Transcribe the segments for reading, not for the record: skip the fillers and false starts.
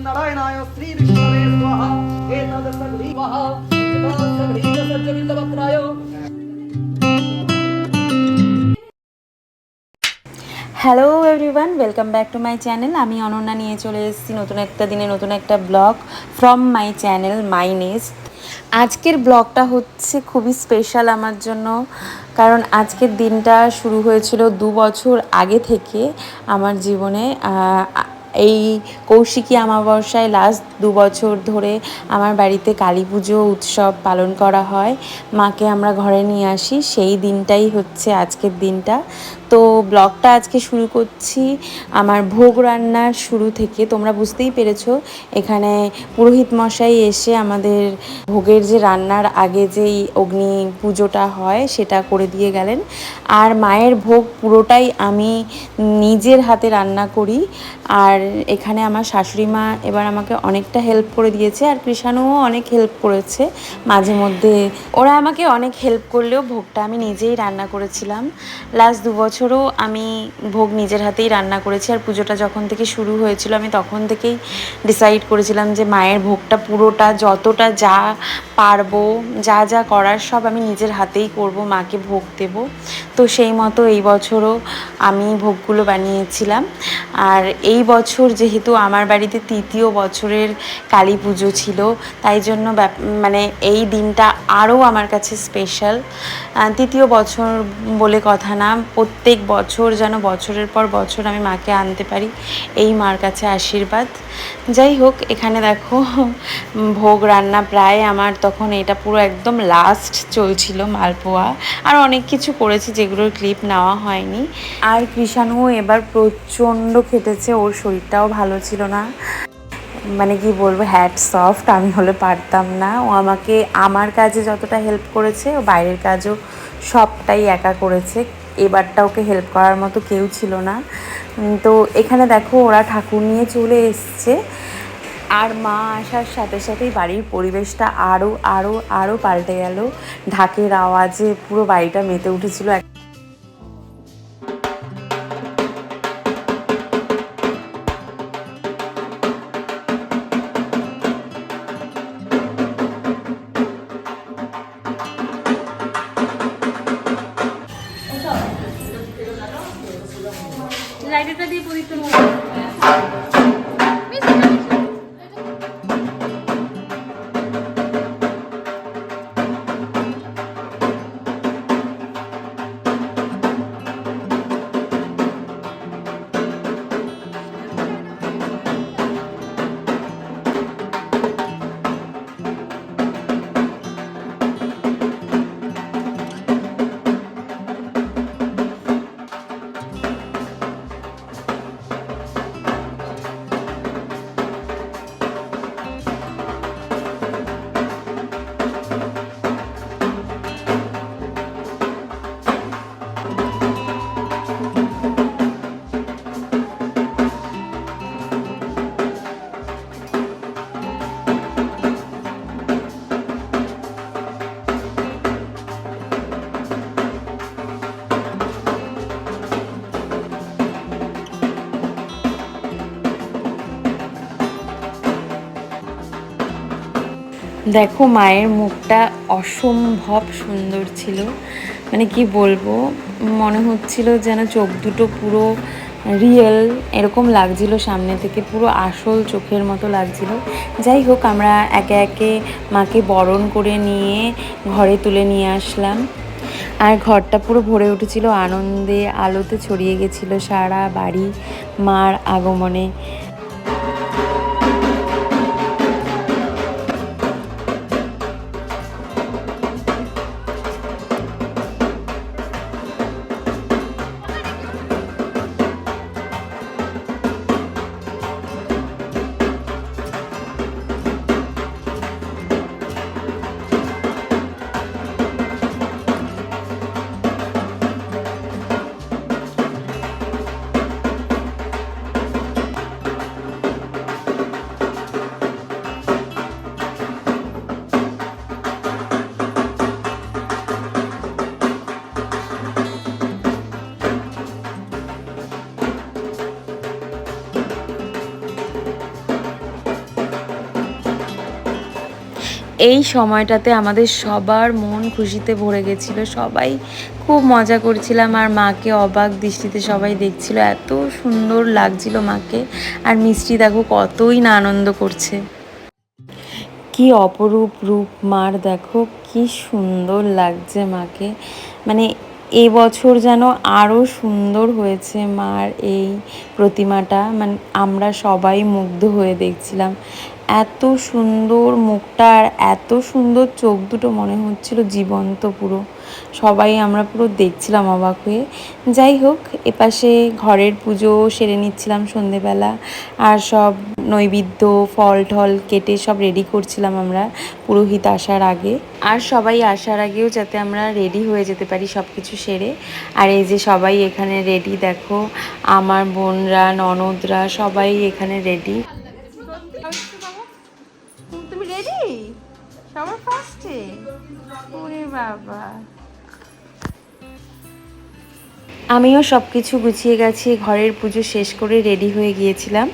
नारायणाय श्री विष्णवे स्वाहा एतदसगरी स्वाहा एतदसगरी सज्जबिल्लवक्त्राय। Hello everyone, welcome back to my channel. আমি অনন্যা নিয়ে চলে এসেছি নতুন একটা দিনে নতুন একটা blog from my channel my nest. আজকের ব্লগটা হচ্ছে খুবই স্পেশাল আমার জন্য, কারণ আজকের দিনটা শুরু হয়েছিল 2 বছর আগে থেকে আমার জীবনে। এই কৌশিকী অমাবস্যায় লাস্ট 2 বছর ধরে আমার বাড়িতে কালী পুজো উৎসব পালন করা হয়। মাকে আমরা ঘরে নিয়ে আসি, সেই দিনটাই হচ্ছে আজকের দিনটা। তো ব্লগটা আজকে শুরু করছি আমার ভোগ রান্নার শুরু থেকে। তোমরা বুঝতেই পেরেছো, এখানে পুরোহিত মশাই এসে আমাদের ভোগের যে রান্নার আগে যেই অগ্নি পুজোটা হয় সেটা করে দিয়ে গেলেন। আর মায়ের ভোগ পুরোটাই আমি নিজের হাতে রান্না করি। আর এখানে আমার শাশুড়ি মা এবার আমাকে অনেকটা হেল্প করে দিয়েছে, আর কৃষাণুও অনেক হেল্প করেছে মাঝে মধ্যে। ওরা আমাকে অনেক হেল্প করলেও ভোগটা আমি নিজেই রান্না করেছিলাম। লাস্ট 2 বছরও আমি ভোগ নিজের হাতেই রান্না করেছি। আর পুজোটা যখন থেকে শুরু হয়েছিল আমি তখন থেকেই ডিসাইড করেছিলাম যে মায়ের ভোগটা পুরোটা যতটা যা পারবো, যা যা করার সব আমি নিজের হাতেই করব, মাকে ভোগ দেব। তো সেই মতো এই বছরও আমি ভোগগুলো বানিয়েছিলাম। আর এই বছর যেহেতু আমার বাড়িতে 3য় বছরের কালী পুজো ছিল, তাই জন্য মানে এই দিনটা আরও আমার কাছে স্পেশাল। 3য় বছর বলে কথা না, প্রত্যেক বছর যেন বছরের পর বছর আমি মাকে আনতে পারি, এই মার কাছে আশীর্বাদ। যাই হোক, এখানে দেখো ভোগ রান্না প্রায় আমার তখন এটা পুরো একদম লাস্ট চলছিল, মালপোয়া আর অনেক কিছু করেছি যেগুলোর ক্লিপ নেওয়া হয়নি। আর কৃষাণুও এবার প্রচণ্ড খেটেছে, ওর শরীরটাও ভালো ছিল না। মানে কি বলবো, হ্যাট সফট, আমি হলে পারতাম না। ও আমাকে আমার কাজে যতটা হেল্প করেছে, ও বাইরের কাজও সবটাই একা করেছে। এবারটা ওকে হেল্প করার মতো কেউ ছিল না। তো এখানে দেখো ওরা ঠাকুর নিয়ে চলে এসছে। আর মা আসার সাথে সাথেই বাড়ির পরিবেশটা আরও আরও আরও পাল্টে গেল। ঢাকের আওয়াজে পুরো বাড়িটা মেতে উঠেছিল। লাইটারটা দিয়ে প্রদীপটা দেখো মায়ের মুখটা অসম্ভব সুন্দর ছিল, মানে কি বলবো, মনে হচ্ছিল যেন চোখ দুটো পুরো রিয়েল এরকম লাগছিল, সামনে থেকে পুরো আসল চোখের মতো লাগছিল। যাই হোক, আমরা একে একে মাকে বরণ করে নিয়ে ঘরে তুলে নিয়ে আসলাম। আর ঘরটা পুরো ভরে উঠেছিল আনন্দে, আলোতে ছড়িয়ে গেছিলো সারা বাড়ি মার আগমনে। এই সময়টাতে আমাদের সবার মন খুশিতে ভরে গেছিল, সবাই খুব মজা করছিলাম আর মাকে অবাক দৃষ্টিতে সবাই দেখছিল, এত সুন্দর লাগছিল মাকে। আর মিষ্টি দেখো কতই না আনন্দ করছে, কি অপরূপ রূপ মার, দেখো কি সুন্দর লাগছে মাকে। মানে এবছর যেন আরও সুন্দর হয়েছে মার এই প্রতিমাটা, মানে আমরা সবাই মুগ্ধ হয়ে দেখছিলাম, এত সুন্দর মুখটা আর এত সুন্দর চোখ দুটো, মনে হচ্ছিল জীবন্ত পুরো। সবাই আমরা পুরো দেখছিলাম অবাক হয়ে। যাই হোক, এপাশে ঘরের পুজো সেরে নিচ্ছিলাম সন্ধেবেলা, আর সব নৈবেদ্য ফল ঠল কেটে সব রেডি করছিলাম আমরা পুরোহিত আসার আগে, আর সবাই আসার আগেও যাতে আমরা রেডি হয়ে যেতে পারি সব কিছু সেরে। আর এই যে সবাই এখানে রেডি, দেখো আমার বোনরা ননদরা সবাই এখানে রেডি। তুমি রেডি সবার ফার্স্টে? ওরে বাবা, আমিও সব কিছু গুছিয়ে গেছি, ঘরের পুজো শেষ করে রেডি হয়ে গিয়েছিলাম।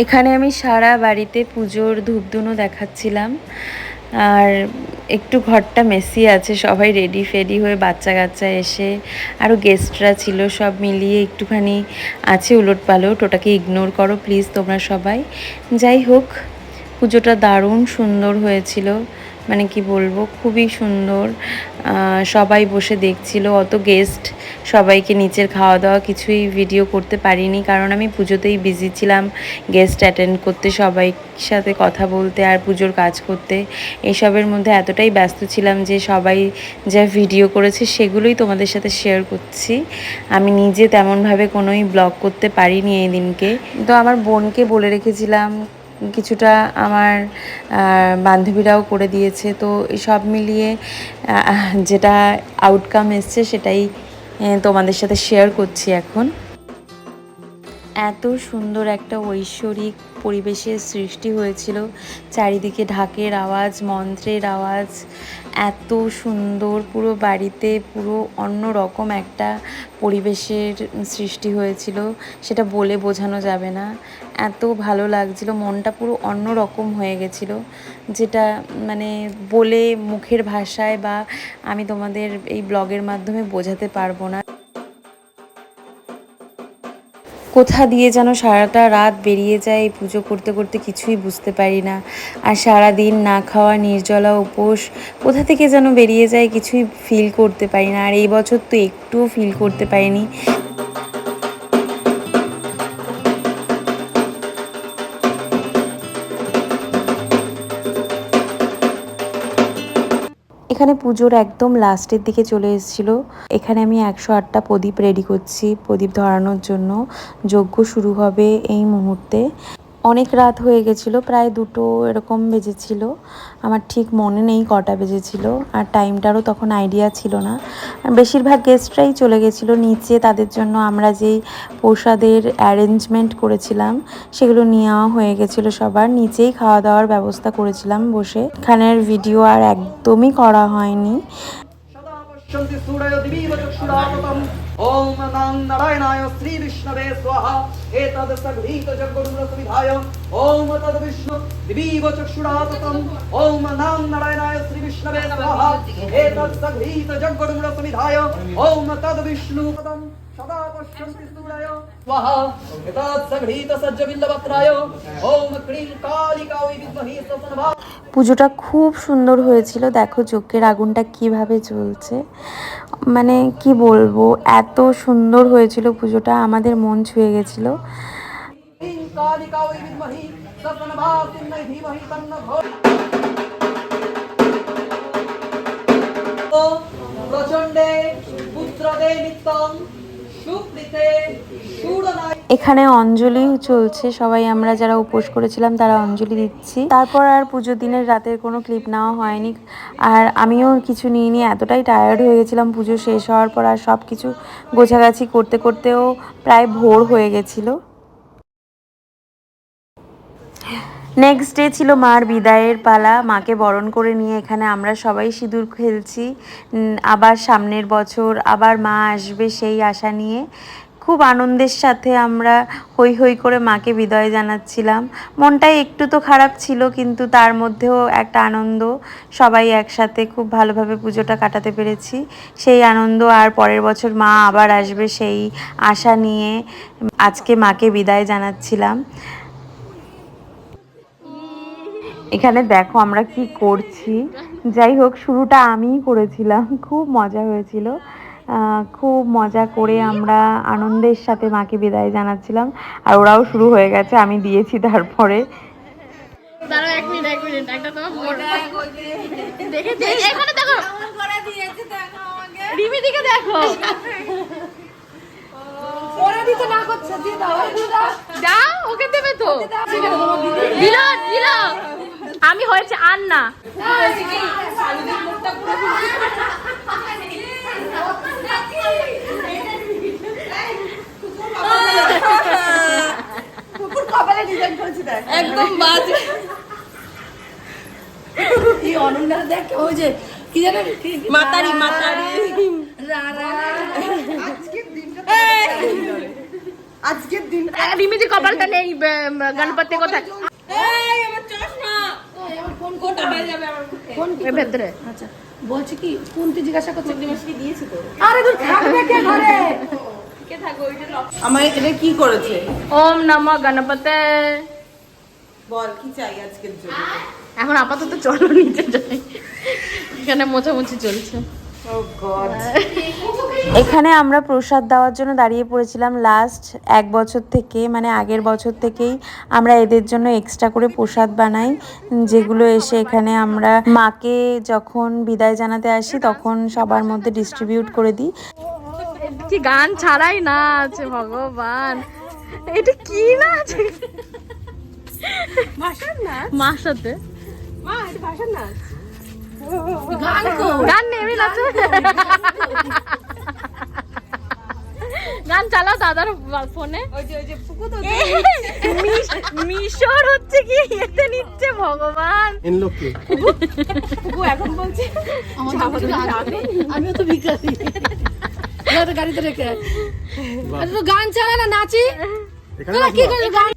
এখানে আমি সারা বাড়িতে পুজোর ধূপধুনো দেখাচ্ছিলাম, আর একটু ঘরটা মেসি আছে, সবাই রেডি ফেডি হয়ে বাচ্চা কাচ্চা এসে আরও গেস্টরা ছিল, সব মিলিয়ে একটুখানি আছে উলট পালট, ওটাকে ইগনোর করো প্লিজ তোমরা সবাই। যাই হোক, পুজোটা দারুণ সুন্দর হয়েছিল, মানে কি বলবো, খুবই সুন্দর। সবাই বসে দেখছিল, অত গেস্ট, সবাইকে নিচের খাওয়া দাওয়া কিছুই ভিডিও করতে পারিনি, কারণ আমি পুজোতেই বিজি ছিলাম, গেস্ট অ্যাটেন্ড করতে, সবাই সাথে কথা বলতে আর পুজোর কাজ করতে, এসবের মধ্যে এতটাই ব্যস্ত ছিলাম যে সবাই যা ভিডিও করেছে সেগুলোই তোমাদের সাথে শেয়ার করছি। আমি নিজে তেমনভাবে কোনোই ব্লগ করতে পারিনি এই দিনকে। তো আমার বোনকে বলে রেখেছিলাম, কিছুটা আমার বান্ধবীরাও করে দিয়েছে, তো সব মিলিয়ে যেটা আউটকাম এসছে সেটাই তোমাদের সাথে শেয়ার করছি এখন। এত সুন্দর একটা ঐশ্বরিক পরিবেশের সৃষ্টি হয়েছিল, চারিদিকে ঢাকের আওয়াজ, মন্ত্রের আওয়াজ, এত সুন্দর পুরো বাড়িতে পুরো অন্য রকম একটা পরিবেশের সৃষ্টি হয়েছিল, সেটা বলে বোঝানো যাবে না, এত ভালো লাগছিল, মনটা পুরো অন্য রকম হয়ে গেছিলো, যেটা মানে বলে মুখের ভাষায় বা আমি তোমাদের এই ব্লগের মাধ্যমে বোঝাতে পারবো না। কোথা দিয়ে যেন সারাটা রাত বেরিয়ে যায় এই পুজো করতে করতে, কিছুই বুঝতে পারি না। আর সারা দিন না খাওয়া নির্জলা উপোস, কোথা থেকে যেন বেরিয়ে যায় কিছুই ফিল করতে পারি না। আর এই বছর তো একটুও ফিল করতে পারিনি। এখানে পুজোর একদম লাস্টের দিকে চলে এসেছিলো। এখানে আমি 108টা প্রদীপ রেডি করছি প্রদীপ ধরানোর জন্য, যজ্ঞ শুরু হবে এই মুহূর্তে। অনেক রাত হয়ে গেছিলো, প্রায় 2টো এরকম বেজেছিল, আমার ঠিক মনে নেই কটা বেজেছিল, আর টাইমটারও তখন আইডিয়া ছিল না। আর বেশিরভাগ গেস্টরাই চলে গেছিলো নিচে, তাদের জন্য আমরা যেই প্রসাদের অ্যারেঞ্জমেন্ট করেছিলাম সেগুলো নেওয়া হয়ে গেছিলো, সবার নিচেই খাওয়া দাওয়ার ব্যবস্থা করেছিলাম বসে। এখানের ভিডিও আর একদমই করা হয়নি। ओम नमः नारायणाय श्री विष्णवे स्वाहा एतद् सगृहीत जगद्गुरुसुविधाय ओम तद् विष्णु दिवीव चक्षुराततम् ओम नमः नारायणाय श्री विष्णवे स्वाहा एतद् सगृहीत जगद्गुरुसुविधाय ओम तद् विष्णु पदं सदा पश्यन्ति सूरय स्वाहा एतत् सघृत सज्जबिल्लवक्त्राय ओम क्लीं कालिकायै विद्महे स्वसन्भा। পুজোটা খুব সুন্দর হয়েছিল। দেখো যজ্ঞের আগুনটা কিভাবে জ্বলছে, মানে কি বলবো, এত সুন্দর হয়েছিল পুজোটা, আমাদের মন ছুঁয়ে গেছিল। क्लीं कालिकायै विद्महे स्वसन्भा तन्मै धीमहि तन्नो भोः। प्रचण्डे पुत्रदे नित्यं सुप्रीते शूरनाय। এখানে অঞ্জলি চলছে, সবাই আমরা যারা উপোস করেছিলাম তারা অঞ্জলি দিচ্ছি। তারপর আর পুজোর দিনের রাতের কোনো ক্লিপ নেওয়া হয়নি, আর আমিও কিছু নিইনি, এতটাই টায়ার্ড হয়ে গেছিলাম পুজো শেষ হওয়ার পর। আর সব কিছু গোছাগাছি করতে করতেও প্রায় ভোর হয়ে গেছিলো। নেক্সট ডে ছিল মার বিদায়ের পালা। মাকে বরণ করে নিয়ে এখানে আমরা সবাই সিঁদুর খেলছি, আবার সামনের বছর আবার মা আসবে সেই আশা নিয়ে খুব আনন্দের সাথে আমরা হই হই করে মাকে বিদায় জানাচ্ছিলাম। মনটাই একটু তো খারাপ ছিল, কিন্তু তার মধ্যেও একটা আনন্দ, সবাই একসাথে খুব ভালোভাবে পুজোটা কাটাতে পেরেছি সেই আনন্দ। আর পরের বছর মা আবার আসবে সেই আশা নিয়ে আজকে মাকে বিদায় জানাচ্ছিলাম। এখানে দেখো আমরা কি করছি। যাই হোক, শুরুটা আমিই করেছিলাম, খুব মজা হয়েছিল। খুব মজা করে আমরা আনন্দের সাথে মাকে বিদায় জানাচ্ছিলাম, আর ওরাও শুরু হয়ে গেছে, আমি দিয়েছি তারপরে। আমি হয়েছে আর না একদম বাজে। এই অনন্যা দেখ ওই যে কি জানেন মাতারি মাতারি আজকের দিন রিমিদি কপালটা নেই গণপতি কোথায়? আচ্ছা বলছি কি কোন তুই জিজ্ঞাসা করছিস? দিয়েছি তো। আরে তুই থাকবে কে ঘরে? কে থাকবে ওইটা আমার এটা কি করেছে? ওম নমঃ গণপতে। বল কি চাই আজকের জন্য? এখন আপাতত চলো নিচে যাই, এখানে মোছামুছি চলছে। এখানে আমরা প্রসাদ দেওয়ার জন্য দাঁড়িয়ে পড়েছিলাম। লাস্ট এক বছর থেকে, মানে আগের বছর থেকেই আমরা এদের জন্য এক্সট্রা করে প্রসাদ বানাই, যেগুলো এসে এখানে আমরা মাকে যখন বিদায় জানাতে আসি তখন সবার মধ্যে ডিস্ট্রিবিউট করে দিই। কি গান ছাড়াই নাচ, ভগবান এটা কি নাচ? ভাষার নাচ। মার সাথে মা, এটা ভাষার নাচ। গান নেমে নাচো, গান চালাও দাদার ফোনে। মিশর হচ্ছে কি এতে নিচ্ছে ভগবান। এখন বলছি আমিও তো ভিখারি, গাড়িতে রেখে গান চালা না নাচি কি করে গান।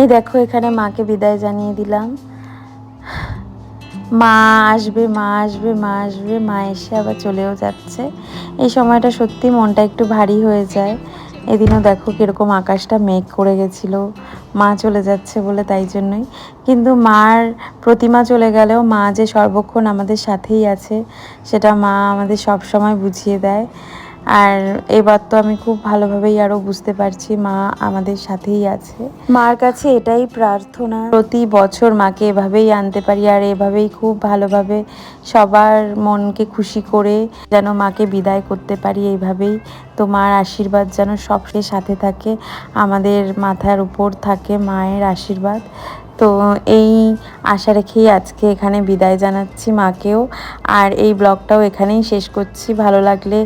এই দেখো এখানে মাকে বিদায় জানিয়ে দিলাম। মা আসবে, মা আসবে, মা আসবে, মা এসে আবার চলেও যাচ্ছে। এই সময়টা সত্যি মনটা একটু ভারী হয়ে যায়। এদিনও দেখো কীরকম আকাশটা মেঘ করে গেছিলো মা চলে যাচ্ছে বলে, তাই জন্যই। কিন্তু মার প্রতিমা চলে গেলেও মা যে সর্বক্ষণ আমাদের সাথেই আছে সেটা মা আমাদের সব সময় বুঝিয়ে দেয়। আর এবার তো আমি খুব ভালোভাবেই আরও বুঝতে পারছি মা আমাদের সাথেই আছে। মার কাছে এটাই প্রার্থনা, প্রতি বছর মাকে এভাবেই আনতে পারি, আর এভাবেই খুব ভালোভাবে সবার মনকে খুশি করে যেন মাকে বিদায় করতে পারি এইভাবেই। তো মার আশীর্বাদ যেন সবসময় সাথে থাকে, আমাদের মাথার উপর থাকে মায়ের আশীর্বাদ। তো এই আশা রেখেই আজকে এখানে বিদায় জানাচ্ছি মাকেও, আর এই ব্লগটাও এখানেই শেষ করছি। ভালো লাগলে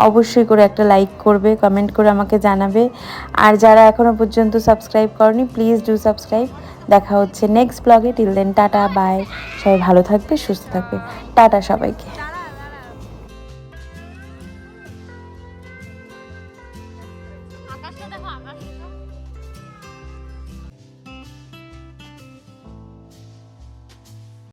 অবশ্যই করে একটা লাইক করবে, কমেন্ট করে আমাকে জানাবে, আর যারা এখনও পর্যন্ত সাবস্ক্রাইব করনি প্লিজ ডু সাবস্ক্রাইব। দেখা হচ্ছে নেক্সট ব্লগে। Till then tata bye. সবাই ভালো থাকবে, সুস্থ থাকবে। টাটা সবাইকে। আকাশটা দেখো, আকাশটা